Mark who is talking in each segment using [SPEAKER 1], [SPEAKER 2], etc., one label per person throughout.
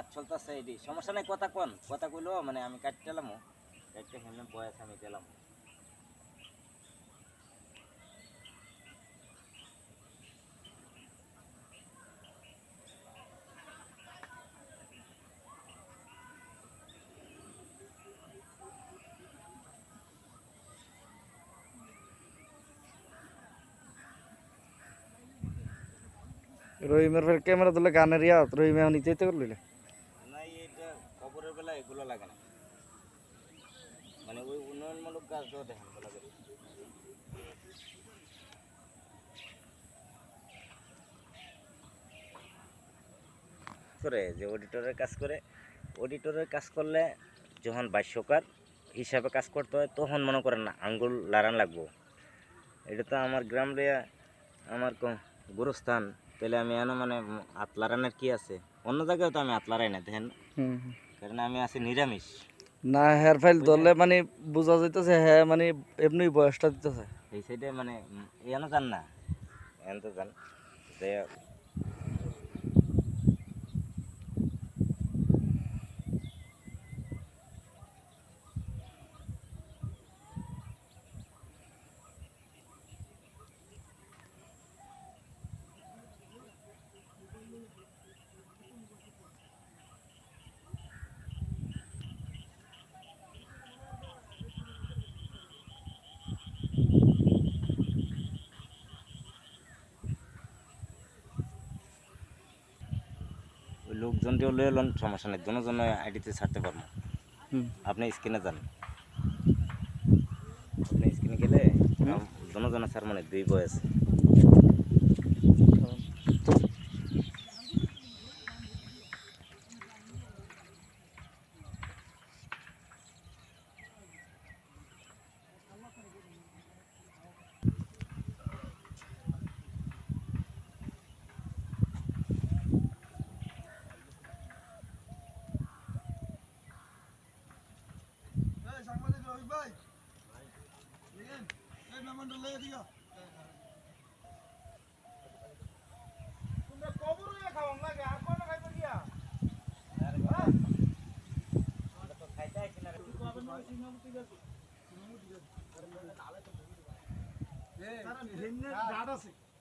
[SPEAKER 1] কাজ চলতেছে এটি সমস্যা নাই কথা কোন কথা কইলো মানে আমি কাটতেলাম কাটতে হেমনে বয়স আমি দিলাম
[SPEAKER 2] রহিমের ফের ক্যামেরা তুলে গানের ইয়া রহিম এখন নিচে তো করলিলে
[SPEAKER 1] না এটা খবরের বেলা এগুলো লাগে না মানে ওই উন্নয়নমূলক কাজও দেখেন বলা যায় করে যে অডিটরের কাজ করে অডিটরের কাজ করলে যখন ভাষ্যকার হিসাবে কাজ করতে হয় তখন মনে করেন না আঙ্গুল লাড়ান লাগবো এটা তো আমার গ্রাম রে আমার গুরুস্থান তাহলে আমি এনে মানে হাত লাড়ানোর কি আছে অন্য জায়গায় তো আমি হাত লাড়াই না দেখেন কারণ আমি আছি নিরামিষ
[SPEAKER 2] না হেয়ার ফাইল ধরলে মানে বোঝা যাইতেছে হ্যাঁ মানে এমনি বয়সটা দিতেছে
[SPEAKER 1] এই সাইডে মানে এনে যান না এন তো যান যে ওই লোকজনটিও লয়ে এলেন সমস্যা নেই দুজন আইডিতে ছাড়তে পারবো আপনি স্ক্রিনে যান আপনি স্ক্রিনে গেলে দুজন স্যার মানে দুই বয়স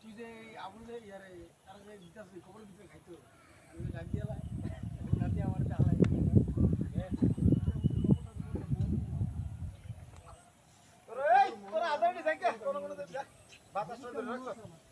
[SPEAKER 3] তুই যে আবুল যে ইয়ারে তারা যে দিতাস খবর দিতে খাইতো আমি ডাক দিয়ালা ডাক দিয়ে আমার চালাই তোরা আজানি থাকে কোন কোন বাতাস ধরে রাখছ